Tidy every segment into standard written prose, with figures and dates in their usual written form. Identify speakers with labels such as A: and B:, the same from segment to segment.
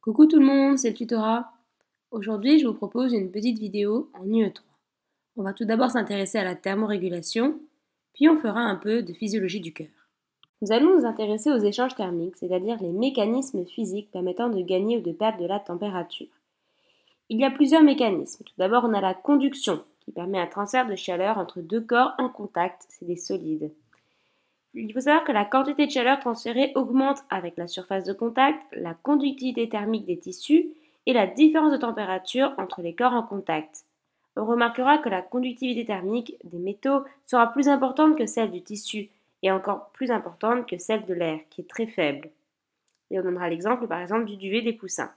A: Coucou tout le monde, c'est le tutorat. Aujourd'hui, je vous propose une petite vidéo en UE3. On va tout d'abord s'intéresser à la thermorégulation, puis on fera un peu de physiologie du cœur. Nous allons nous intéresser aux échanges thermiques, c'est-à-dire les mécanismes physiques permettant de gagner ou de perdre de la température. Il y a plusieurs mécanismes. Tout d'abord, on a la conduction, qui permet un transfert de chaleur entre deux corps en contact, c'est des solides. Il faut savoir que la quantité de chaleur transférée augmente avec la surface de contact, la conductivité thermique des tissus et la différence de température entre les corps en contact. On remarquera que la conductivité thermique des métaux sera plus importante que celle du tissu et encore plus importante que celle de l'air, qui est très faible. Et on donnera l'exemple par exemple du duvet des coussins.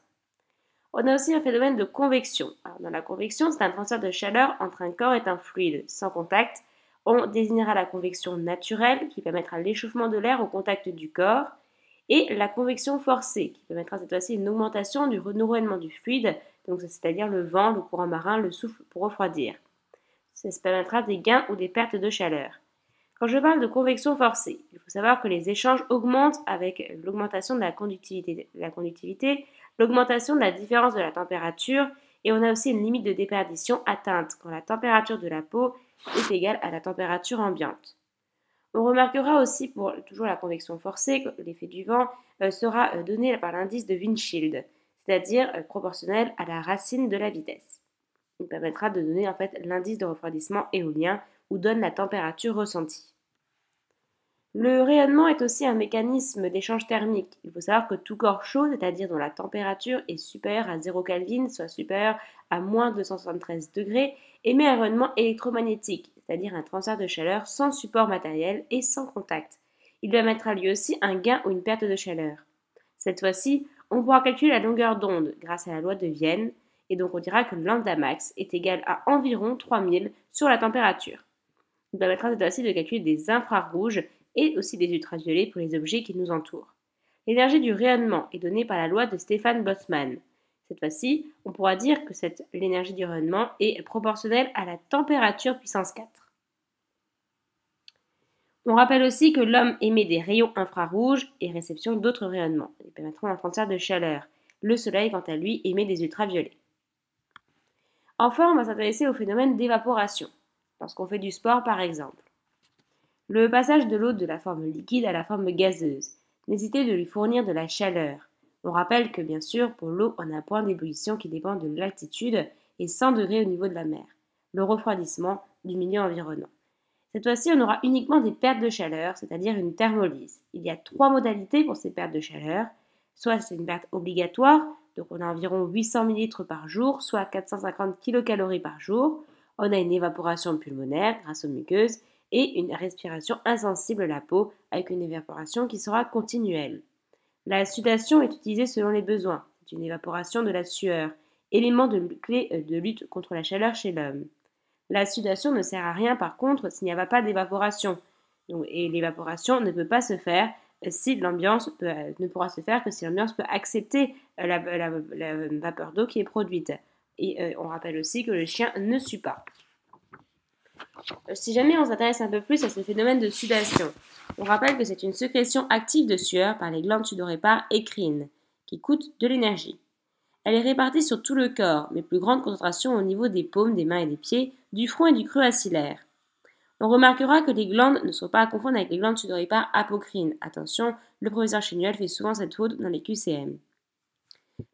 A: On a aussi un phénomène de convection. Alors, dans la convection, c'est un transfert de chaleur entre un corps et un fluide sans contact. On désignera la convection naturelle qui permettra l'échauffement de l'air au contact du corps et la convection forcée qui permettra cette fois-ci une augmentation du renouvellement du fluide, donc c'est-à-dire le vent, le courant marin, le souffle pour refroidir. Ça permettra des gains ou des pertes de chaleur. Quand je parle de convection forcée, il faut savoir que les échanges augmentent avec l'augmentation de la conductivité, l'augmentation de la différence de la température, et on a aussi une limite de déperdition atteinte quand la température de la peau est égale à la température ambiante. On remarquera aussi pour toujours la convection forcée que l'effet du vent sera donné par l'indice de Windschild, c'est-à-dire proportionnel à la racine de la vitesse. Il permettra de donner en fait l'indice de refroidissement éolien ou donne la température ressentie. Le rayonnement est aussi un mécanisme d'échange thermique. Il faut savoir que tout corps chaud, c'est-à-dire dont la température est supérieure à 0 Kelvin, soit supérieure à moins 273 degrés, émet un rayonnement électromagnétique, c'est-à-dire un transfert de chaleur sans support matériel et sans contact. Il permettra lui aussi un gain ou une perte de chaleur. Cette fois-ci, on pourra calculer la longueur d'onde grâce à la loi de Vienne, et donc on dira que lambda max est égal à environ 3000 sur la température. Il permettra cette fois-ci de calculer des infrarouges et aussi des ultraviolets pour les objets qui nous entourent. L'énergie du rayonnement est donnée par la loi de Stefan Boltzmann. Cette fois-ci, on pourra dire que l'énergie du rayonnement est proportionnelle à la température puissance 4. On rappelle aussi que l'homme émet des rayons infrarouges et réception d'autres rayonnements. Ils permettront un transfert de chaleur. Le soleil, quant à lui, émet des ultraviolets. Enfin, on va s'intéresser au phénomène d'évaporation, lorsqu'on fait du sport par exemple. Le passage de l'eau de la forme liquide à la forme gazeuse nécessitait de lui fournir de la chaleur. On rappelle que bien sûr, pour l'eau, on a un point d'ébullition qui dépend de l'altitude et 100 degrés au niveau de la mer, le refroidissement du milieu environnant. Cette fois-ci, on aura uniquement des pertes de chaleur, c'est-à-dire une thermolyse. Il y a 3 modalités pour ces pertes de chaleur. Soit c'est une perte obligatoire, donc on a environ 800 ml par jour, soit 450 kcal par jour. On a une évaporation pulmonaire grâce aux muqueuses et une respiration insensible à la peau avec une évaporation qui sera continuelle. La sudation est utilisée selon les besoins. C'est une évaporation de la sueur, élément de clé de lutte contre la chaleur chez l'homme. La sudation ne sert à rien par contre s'il n'y a pas d'évaporation. Et l'évaporation ne peut pas se faire si l'ambiance ne pourra se faire que si l'ambiance peut accepter la vapeur d'eau qui est produite. Et on rappelle aussi que le chien ne sue pas. Si jamais on s'intéresse un peu plus à ce phénomène de sudation, on rappelle que c'est une sécrétion active de sueur par les glandes sudorépares écrines, qui coûte de l'énergie. Elle est répartie sur tout le corps, mais plus grande concentration au niveau des paumes, des mains et des pieds, du front et du creux axillaire. On remarquera que les glandes ne sont pas à confondre avec les glandes sudorépares apocrines. Attention, le professeur Chénuel fait souvent cette faute dans les QCM.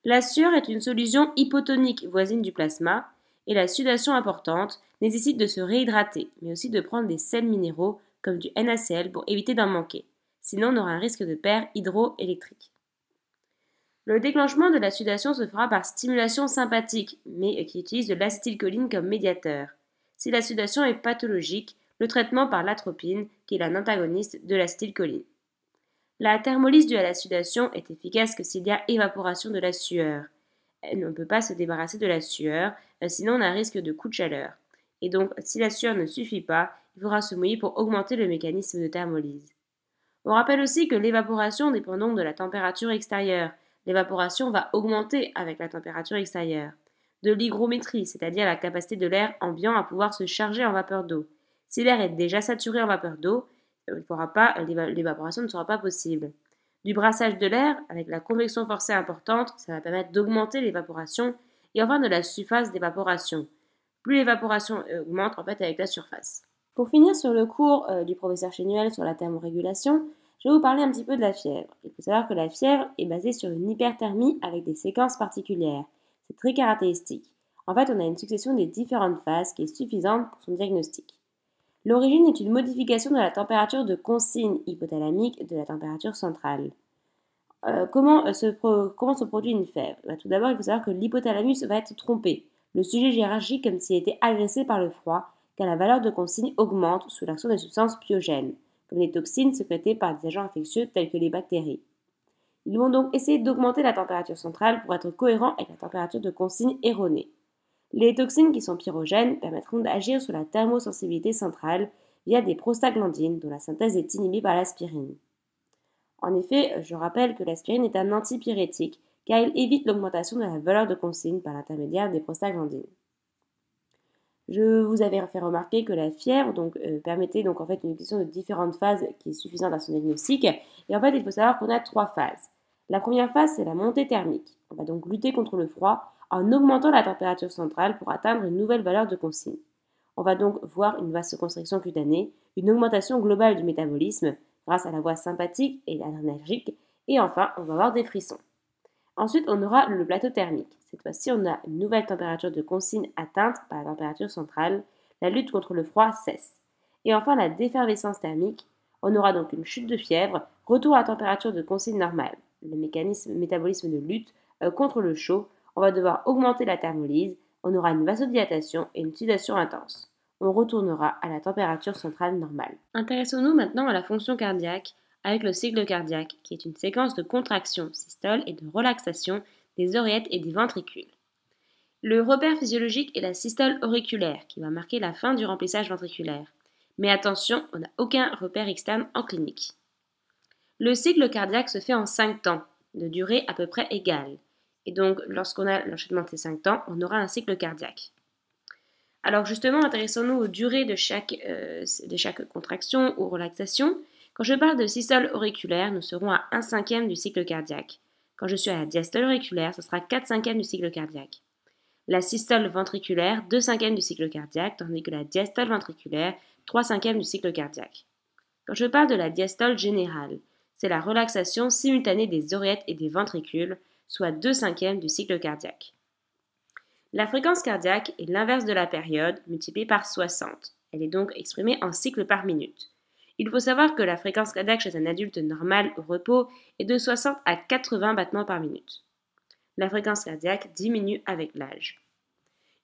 A: La sueur est une solution hypotonique voisine du plasma, et la sudation importante nécessite de se réhydrater, mais aussi de prendre des sels minéraux comme du NaCl pour éviter d'en manquer. Sinon, on aura un risque de perte hydroélectrique. Le déclenchement de la sudation se fera par stimulation sympathique, mais qui utilise de l'acétylcholine comme médiateur. Si la sudation est pathologique, le traitement par l'atropine, qui est un antagoniste de l'acétylcholine. La thermolyse due à la sudation est efficace que s'il y a évaporation de la sueur. On ne peut pas se débarrasser de la sueur, sinon on a un risque de coup de chaleur. Et donc, si la sueur ne suffit pas, il faudra se mouiller pour augmenter le mécanisme de thermolyse. On rappelle aussi que l'évaporation dépend donc de la température extérieure. L'évaporation va augmenter avec la température extérieure. De l'hygrométrie, c'est-à-dire la capacité de l'air ambiant à pouvoir se charger en vapeur d'eau. Si l'air est déjà saturé en vapeur d'eau, l'évaporation ne sera pas possible. Du brassage de l'air, avec la convection forcée importante, ça va permettre d'augmenter l'évaporation, et enfin de la surface d'évaporation. Plus l'évaporation augmente en fait avec la surface. Pour finir sur le cours du professeur Chénuel sur la thermorégulation, je vais vous parler un petit peu de la fièvre. Il faut savoir que la fièvre est basée sur une hyperthermie avec des séquences particulières. C'est très caractéristique. En fait, on a une succession des différentes phases qui est suffisante pour son diagnostic. L'origine est une modification de la température de consigne hypothalamique de la température centrale. Comment se produit une fièvre? Tout d'abord, il faut savoir que l'hypothalamus va être trompé. Le sujet réagit comme s'il était agressé par le froid, car la valeur de consigne augmente sous l'action des substances pyogènes, comme les toxines sécrétées par des agents infectieux tels que les bactéries. Ils vont donc essayer d'augmenter la température centrale pour être cohérent avec la température de consigne erronée. Les toxines qui sont pyrogènes permettront d'agir sur la thermosensibilité centrale via des prostaglandines dont la synthèse est inhibée par l'aspirine. En effet, je rappelle que l'aspirine est un antipyrétique car il évite l'augmentation de la valeur de consigne par l'intermédiaire des prostaglandines. Je vous avais fait remarquer que la fièvre permettait en fait une question de différentes phases qui est suffisante à son diagnostic. Et en fait, il faut savoir qu'on a 3 phases. La première phase, c'est la montée thermique. On va donc lutter contre le froid en augmentant la température centrale pour atteindre une nouvelle valeur de consigne. On va donc voir une vasoconstriction cutanée, une augmentation globale du métabolisme grâce à la voie sympathique et adrénergique, et enfin, on va avoir des frissons. Ensuite, on aura le plateau thermique. Cette fois-ci, on a une nouvelle température de consigne atteinte par la température centrale. La lutte contre le froid cesse. Et enfin, la défervescence thermique. On aura donc une chute de fièvre, retour à la température de consigne normale. Le métabolisme de lutte contre le chaud. On va devoir augmenter la thermolyse. On aura une vasodilatation et une sudation intense. On retournera à la température centrale normale. Intéressons-nous maintenant à la fonction cardiaque avec le cycle cardiaque, qui est une séquence de contraction, systole et de relaxation des oreillettes et des ventricules. Le repère physiologique est la systole auriculaire, qui va marquer la fin du remplissage ventriculaire. Mais attention, on n'a aucun repère externe en clinique. Le cycle cardiaque se fait en 5 temps, de durée à peu près égale. Et donc, lorsqu'on a l'enchaînement de ces 5 temps, on aura un cycle cardiaque. Alors justement, intéressons-nous aux durées de chaque contraction ou relaxation. Quand je parle de systole auriculaire, nous serons à 1/5 du cycle cardiaque. Quand je suis à la diastole auriculaire, ce sera 4/5 du cycle cardiaque. La systole ventriculaire, 2/5 du cycle cardiaque, tandis que la diastole ventriculaire, 3/5 du cycle cardiaque. Quand je parle de la diastole générale, c'est la relaxation simultanée des oreillettes et des ventricules, soit 2/5 du cycle cardiaque. La fréquence cardiaque est l'inverse de la période multipliée par 60. Elle est donc exprimée en cycles par minute. Il faut savoir que la fréquence cardiaque chez un adulte normal au repos est de 60 à 80 battements par minute. La fréquence cardiaque diminue avec l'âge.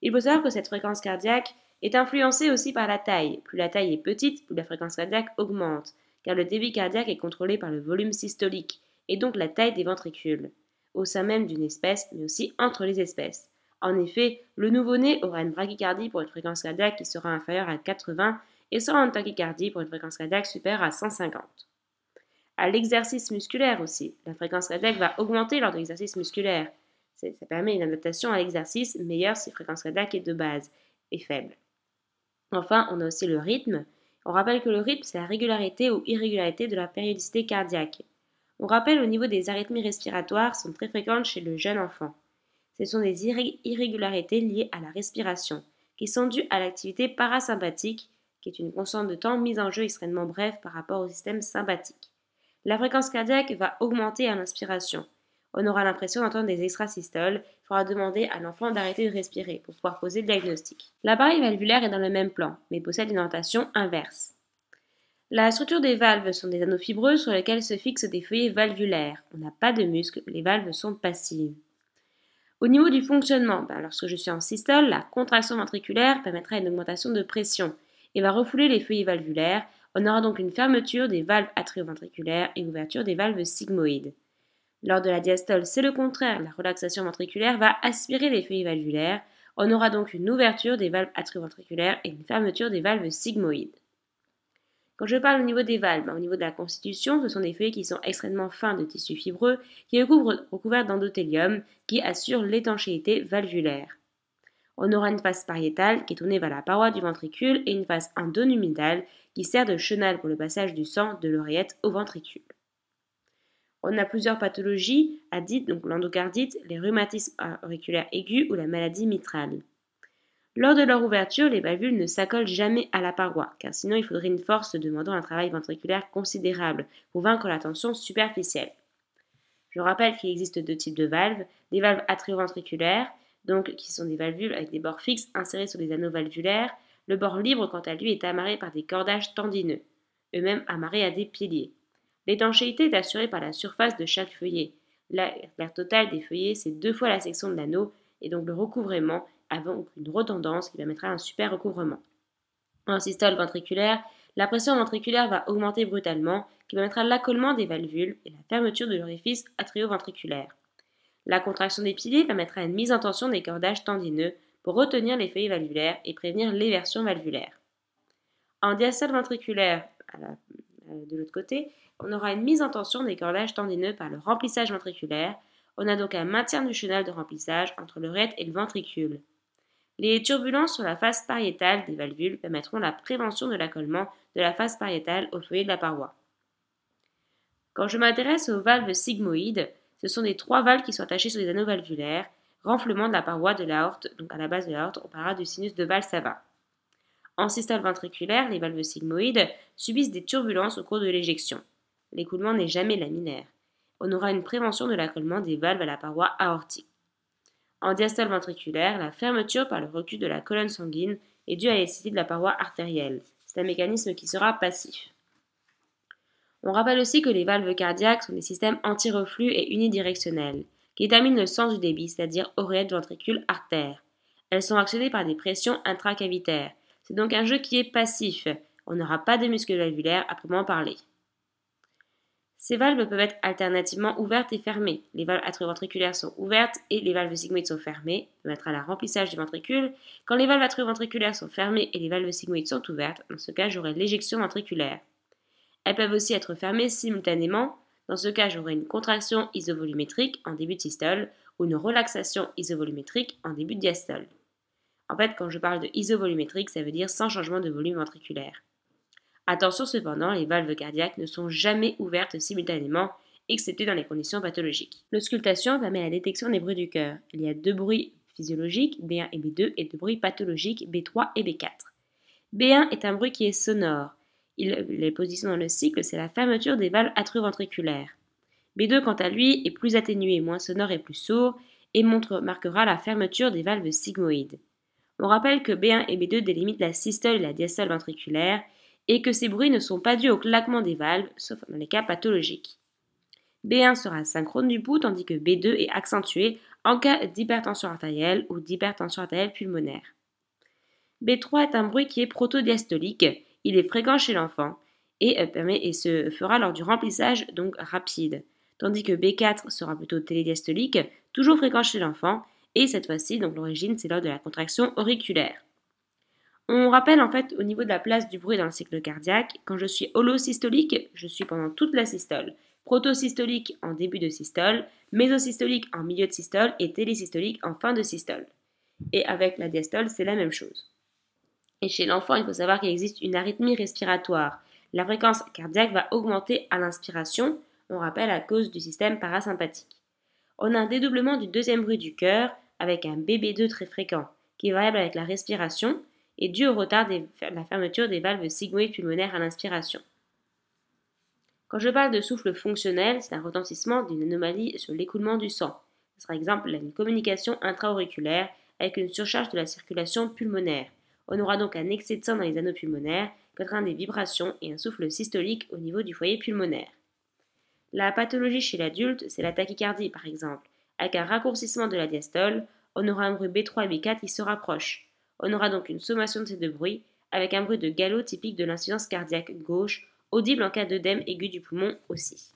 A: Il faut savoir que cette fréquence cardiaque est influencée aussi par la taille. Plus la taille est petite, plus la fréquence cardiaque augmente, car le débit cardiaque est contrôlé par le volume systolique, et donc la taille des ventricules, au sein même d'une espèce, mais aussi entre les espèces. En effet, le nouveau-né aura une bradycardie pour une fréquence cardiaque qui sera inférieure à 80 et sera en tachycardie pour une fréquence cardiaque supérieure à 150. À l'exercice musculaire aussi, la fréquence cardiaque va augmenter lors de l'exercice musculaire. Ça permet une adaptation à l'exercice meilleure si la fréquence cardiaque est de base et faible. Enfin, on a aussi le rythme. On rappelle que le rythme, c'est la régularité ou irrégularité de la périodicité cardiaque. On rappelle au niveau des arythmies respiratoires sont très fréquentes chez le jeune enfant. Ce sont des irrégularités liées à la respiration, qui sont dues à l'activité parasympathique, qui est une constante de temps mise en jeu extrêmement brève par rapport au système sympathique. La fréquence cardiaque va augmenter à l'inspiration. On aura l'impression d'entendre des extrasystoles. Il faudra demander à l'enfant d'arrêter de respirer pour pouvoir poser le diagnostic. L'appareil valvulaire est dans le même plan, mais possède une orientation inverse. La structure des valves sont des anneaux fibreux sur lesquels se fixent des feuillets valvulaires. On n'a pas de muscles, les valves sont passives. Au niveau du fonctionnement, lorsque je suis en systole, la contraction ventriculaire permettra une augmentation de pression et va refouler les feuillets valvulaires. On aura donc une fermeture des valves atrioventriculaires et ouverture des valves sigmoïdes. Lors de la diastole, c'est le contraire. La relaxation ventriculaire va aspirer les feuillets valvulaires. On aura donc une ouverture des valves atrioventriculaires et une fermeture des valves sigmoïdes. Quand je parle au niveau des valves, au niveau de la constitution, ce sont des feuillets qui sont extrêmement fins de tissu fibreux, qui recouverts d'endothélium, qui assurent l'étanchéité valvulaire. On aura une face pariétale qui est tournée vers la paroi du ventricule et une face endonumidale qui sert de chenal pour le passage du sang de l'oreillette au ventricule. On a plusieurs pathologies à dites, donc l'endocardite, les rhumatismes auriculaires aigus ou la maladie mitrale. Lors de leur ouverture, les valvules ne s'accolent jamais à la paroi, car sinon il faudrait une force demandant un travail ventriculaire considérable pour vaincre la tension superficielle. Je rappelle qu'il existe deux types de valves, des valves atrioventriculaires, donc qui sont des valvules avec des bords fixes insérés sur des anneaux valvulaires. Le bord libre, quant à lui, est amarré par des cordages tendineux, eux-mêmes amarrés à des piliers. L'étanchéité est assurée par la surface de chaque feuillet. L'air total des feuillets, c'est 2 fois la section de l'anneau, et donc le recouvrement avant une retendance qui permettra un super recouvrement. En systole ventriculaire, la pression ventriculaire va augmenter brutalement, qui permettra l'accollement des valvules et la fermeture de l'orifice atrioventriculaire. La contraction des piliers permettra une mise en tension des cordages tendineux pour retenir les feuillets valvulaires et prévenir l'éversion valvulaire. En diastole ventriculaire, de l'autre côté, on aura une mise en tension des cordages tendineux par le remplissage ventriculaire. On a donc un maintien du chenal de remplissage entre l'oreille et le ventricule. Les turbulences sur la face pariétale des valvules permettront la prévention de l'accollement de la face pariétale au feuillet de la paroi. Quand je m'intéresse aux valves sigmoïdes, ce sont les 3 valves qui sont attachées sur les anneaux valvulaires. Renflement de la paroi de l'aorte, donc à la base de l'aorte, on parlera du sinus de Valsalva. En systole ventriculaire, les valves sigmoïdes subissent des turbulences au cours de l'éjection. L'écoulement n'est jamais laminaire. On aura une prévention de l'accollement des valves à la paroi aortique. En diastole ventriculaire, la fermeture par le recul de la colonne sanguine est due à l'élasticité de la paroi artérielle. C'est un mécanisme qui sera passif. On rappelle aussi que les valves cardiaques sont des systèmes anti-reflux et unidirectionnels, qui déterminent le sens du débit, c'est-à-dire oreillette, ventricule, artère. Elles sont actionnées par des pressions intracavitaires. C'est donc un jeu qui est passif. On n'aura pas de muscles valvulaires à proprement parler. Ces valves peuvent être alternativement ouvertes et fermées. Les valves atrioventriculaires sont ouvertes et les valves sigmoïdes sont fermées, permettra le remplissage du ventricule. Quand les valves atrioventriculaires sont fermées et les valves sigmoïdes sont ouvertes, dans ce cas, j'aurai l'éjection ventriculaire. Elles peuvent aussi être fermées simultanément. Dans ce cas, j'aurai une contraction isovolumétrique en début de systole ou une relaxation isovolumétrique en début de diastole. En fait, quand je parle de isovolumétrique, ça veut dire sans changement de volume ventriculaire. Attention cependant, les valves cardiaques ne sont jamais ouvertes simultanément, excepté dans les conditions pathologiques. L'auscultation permet la détection des bruits du cœur. Il y a 2 bruits physiologiques, B1 et B2, et 2 bruits pathologiques, B3 et B4. B1 est un bruit qui est sonore. Les positions dans le cycle, c'est la fermeture des valves atrioventriculaires. B2, quant à lui, est plus atténué, moins sonore et plus sourd, et marquera la fermeture des valves sigmoïdes. On rappelle que B1 et B2 délimitent la systole et la diastole ventriculaire, et que ces bruits ne sont pas dus au claquement des valves, sauf dans les cas pathologiques. B1 sera synchrone du pouls, tandis que B2 est accentué en cas d'hypertension artérielle ou d'hypertension artérielle pulmonaire. B3 est un bruit qui est protodiastolique, il est fréquent chez l'enfant et se fera lors du remplissage donc rapide, tandis que B4 sera plutôt télédiastolique, toujours fréquent chez l'enfant, et cette fois-ci, donc l'origine, c'est lors de la contraction auriculaire. On rappelle en fait au niveau de la place du bruit dans le cycle cardiaque, quand je suis holosystolique, je suis pendant toute la systole, protosystolique en début de systole, mésosystolique en milieu de systole et télésystolique en fin de systole. Et avec la diastole, c'est la même chose. Et chez l'enfant, il faut savoir qu'il existe une arythmie respiratoire. La fréquence cardiaque va augmenter à l'inspiration, on rappelle à cause du système parasympathique. On a un dédoublement du deuxième bruit du cœur avec un BB2 très fréquent, qui est variable avec la respiration, est dû au retard de la fermeture des valves sigmoïdes pulmonaires à l'inspiration. Quand je parle de souffle fonctionnel, c'est un retentissement d'une anomalie sur l'écoulement du sang. Ce sera par exemple une communication intra-auriculaire avec une surcharge de la circulation pulmonaire. On aura donc un excès de sang dans les anneaux pulmonaires, qui entraîne des vibrations et un souffle systolique au niveau du foyer pulmonaire. La pathologie chez l'adulte, c'est la tachycardie par exemple. Avec un raccourcissement de la diastole, on aura un bruit B3 et B4 qui se rapprochent. On aura donc une sommation de ces 2 bruits, avec un bruit de galop typique de l'insuffisance cardiaque gauche, audible en cas d'œdème aigu du poumon aussi.